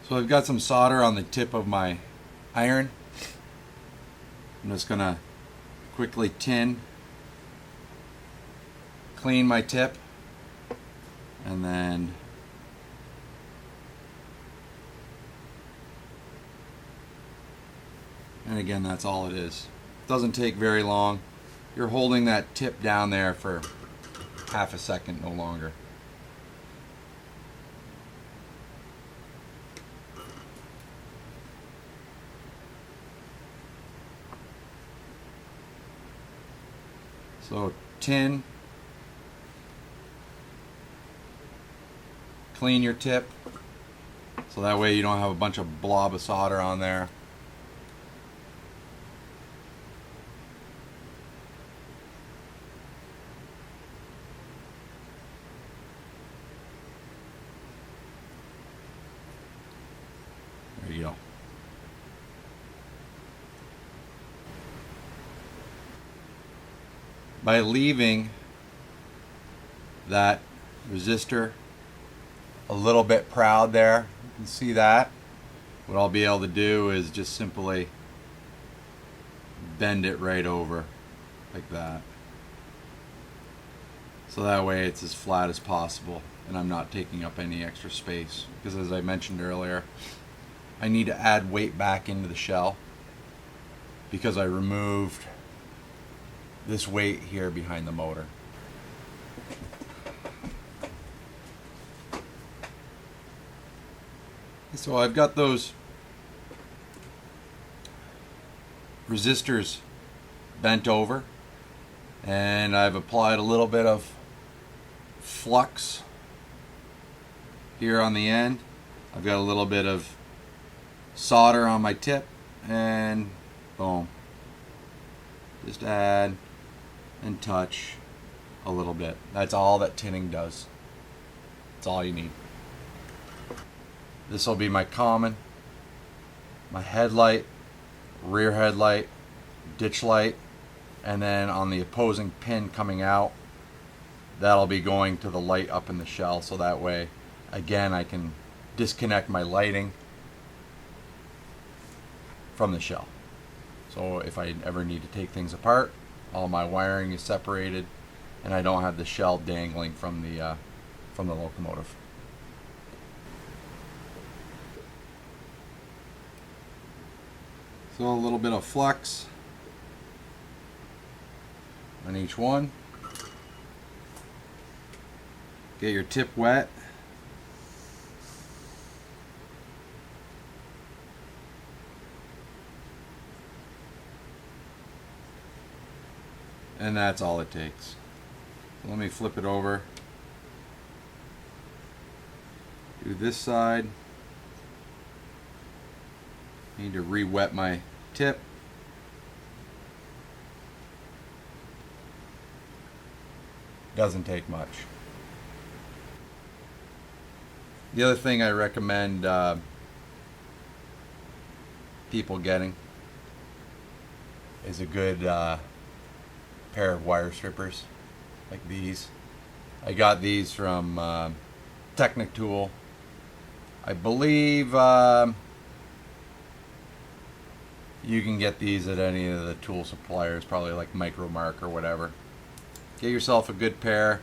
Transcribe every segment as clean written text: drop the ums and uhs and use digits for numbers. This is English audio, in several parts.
So I've got some solder on the tip of my iron. I'm just gonna quickly tin, clean my tip, and then again, that's all it is. It doesn't take very long. You're holding that tip down there for half a second, no longer. So tin, clean your tip, so that way you don't have a bunch of blob of solder on there. There you go. By leaving that resistor a little bit proud there, you can see that. What I'll be able to do is just simply bend it right over like that. So that way it's as flat as possible and I'm not taking up any extra space, because as I mentioned earlier, I need to add weight back into the shell because I removed this weight here behind the motor. So I've got those resistors bent over, and I've applied a little bit of flux here on the end. I've got a little bit of solder on my tip, and boom. Just add and touch a little bit. That's all that tinning does. That's all you need. This will be my common, my headlight, rear headlight, ditch light, and then on the opposing pin coming out, that'll be going to the light up in the shell, so that way, again, I can disconnect my lighting from the shell. So if I ever need to take things apart, all my wiring is separated and I don't have the shell dangling from the locomotive. So a little bit of flux on each one. Get your tip wet. And that's all it takes. So let me flip it over. Do this side. Need to re-wet my tip. Doesn't take much. The other thing I recommend people getting is a good pair of wire strippers like these. I got these from Technic Tool. I believe you can get these at any of the tool suppliers, probably like Micromark or whatever. Get yourself a good pair.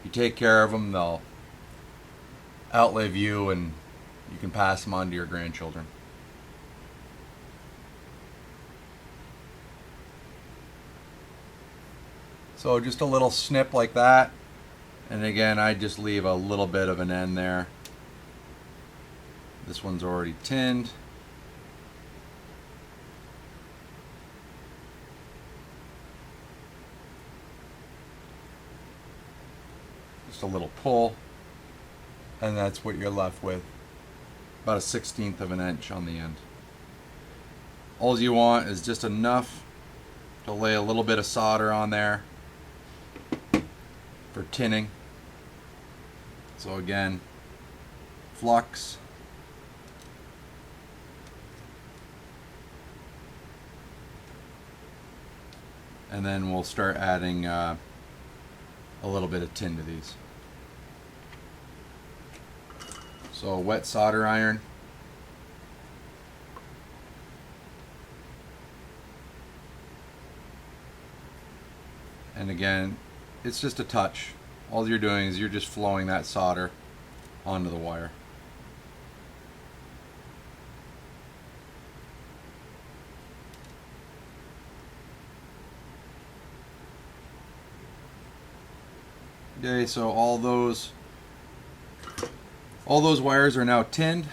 You take care of them, they'll outlive you and you can pass them on to your grandchildren. So just a little snip like that, and again I just leave a little bit of an end there. This one's already tinned. Just a little pull, and that's what you're left with. About a 1/16 of an inch on the end. All you want is just enough to lay a little bit of solder on there for tinning. So again, flux, and then we'll start adding a little bit of tin to these. So a wet solder iron, And again, it's just a touch. All you're doing is you're just flowing that solder onto the wire. Okay, so all those wires are now tinned.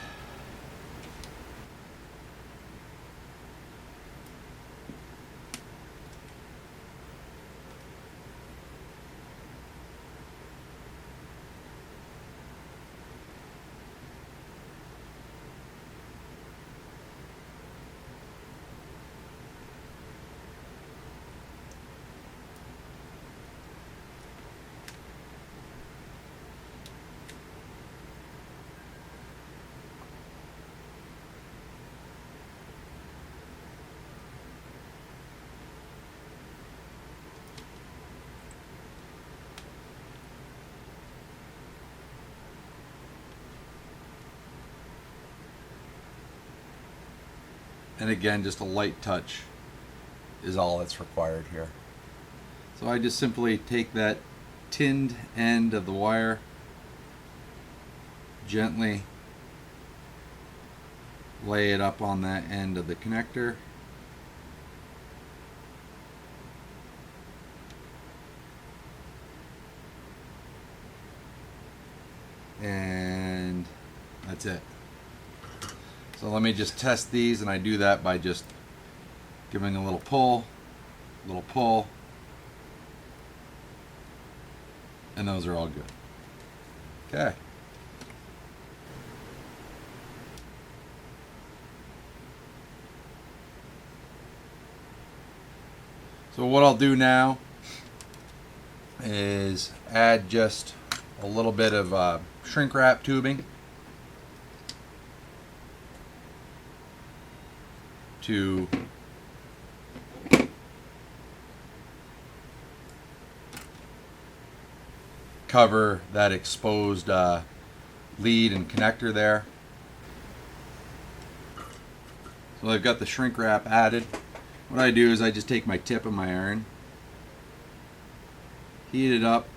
And again, just a light touch is all that's required here. So I just simply take that tinned end of the wire, gently lay it up on that end of the connector, and that's it. So let me just test these, and I do that by just giving a little pull, and those are all good. Okay. So what I'll do now is add just a little bit of shrink wrap tubing to cover that exposed lead and connector there. So I've got the shrink wrap added. What I do is I just take my tip of my iron, heat it up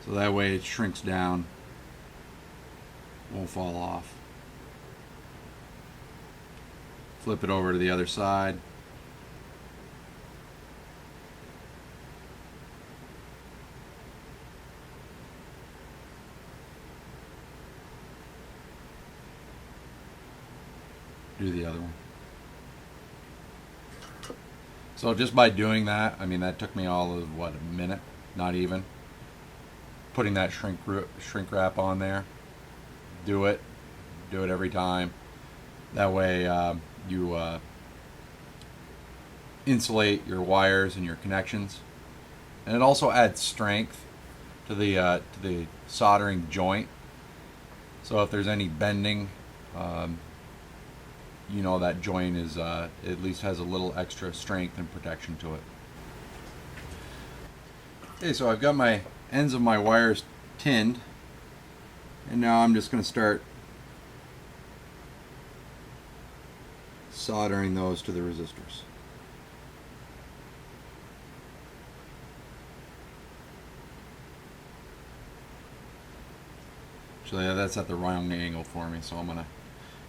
so that way it shrinks down, won't fall off. Flip it over to the other side. Do the other one. So just by doing that, I mean, that took me all of what, a minute, not even. Putting that shrink wrap on there. Do it every time. That way you insulate your wires and your connections, and it also adds strength to the soldering joint. So if there's any bending, you know that joint is at least has a little extra strength and protection to it. Okay, so I've got my ends of my wires tinned, and now I'm just going to start soldering those to the resistors. Actually, that's at the wrong angle for me, so I'm going to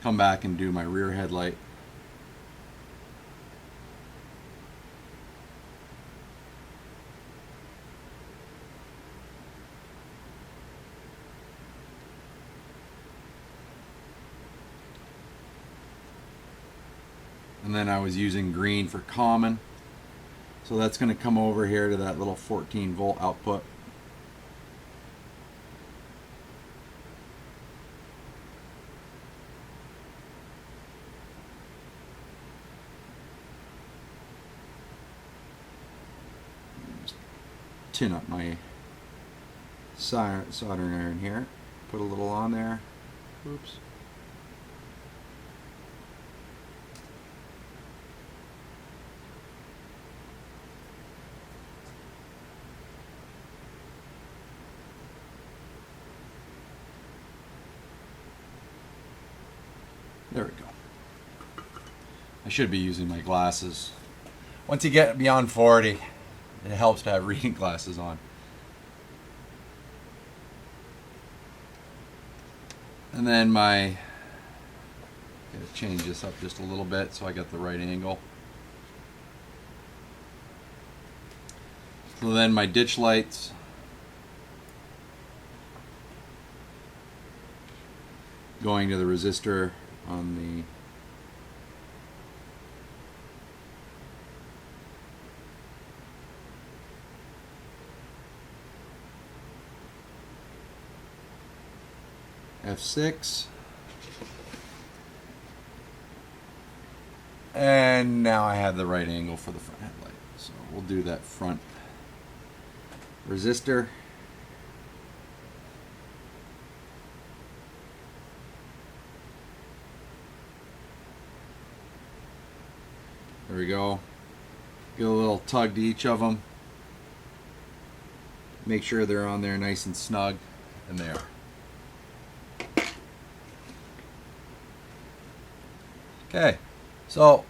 come back and do my rear headlight. And then I was using green for common. So that's going to come over here to that little 14 volt output. Just tin up my soldering iron here. Put a little on there. Oops. There we go. I should be using my glasses once you get beyond 40, it helps to have reading glasses on. And then gotta change this up just a little bit so I got the right angle. So then my ditch lights, going to the resistor on the F6, and now I have the right angle for the front headlight, so we'll do that front resistor. There we go. Get a little tug to each of them. Make sure they're on there nice and snug, and they are. Okay, so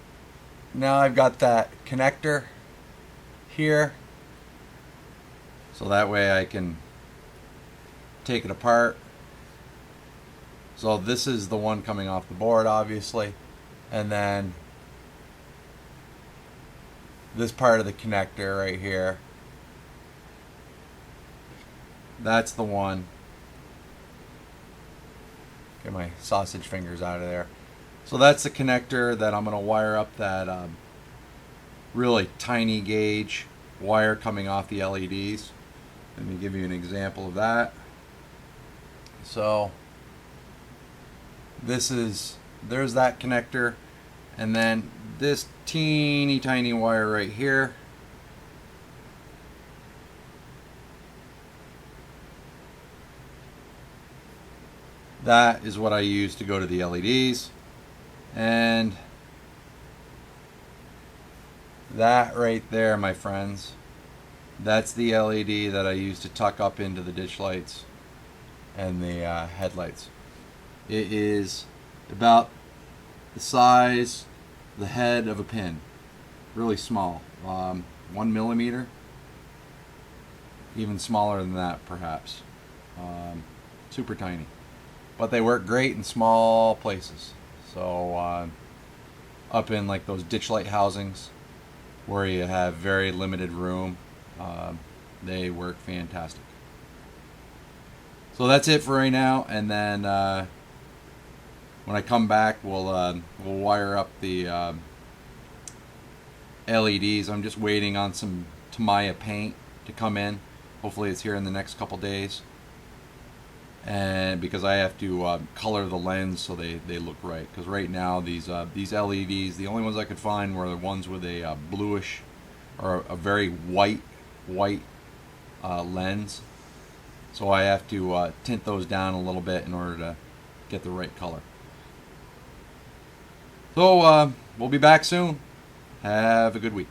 now I've got that connector here, so that way I can take it apart. So this is the one coming off the board, obviously, and then this part of the connector right here, that's the one. Get my sausage fingers out of there. So that's the connector that I'm going to wire up that really tiny gauge wire coming off the LEDs. Let me give you an example of that. So there's that connector, and then this teeny tiny wire right here. That is what I use to go to the LEDs. And that right there, my friends, that's the LED that I use to tuck up into the ditch lights and the headlights. It is about the size, the head of a pin, really small, 1 millimeter, even smaller than that perhaps, super tiny, but they work great in small places. So up in like those ditch light housings where you have very limited room, they work fantastic. So that's it for right now, and then when I come back, we'll wire up the LEDs. I'm just waiting on some Tamiya paint to come in. Hopefully it's here in the next couple days. And because I have to color the lens so they look right. Because right now these LEDs, the only ones I could find were the ones with a bluish or a very white lens. So I have to tint those down a little bit in order to get the right color. So we'll be back soon. Have a good week.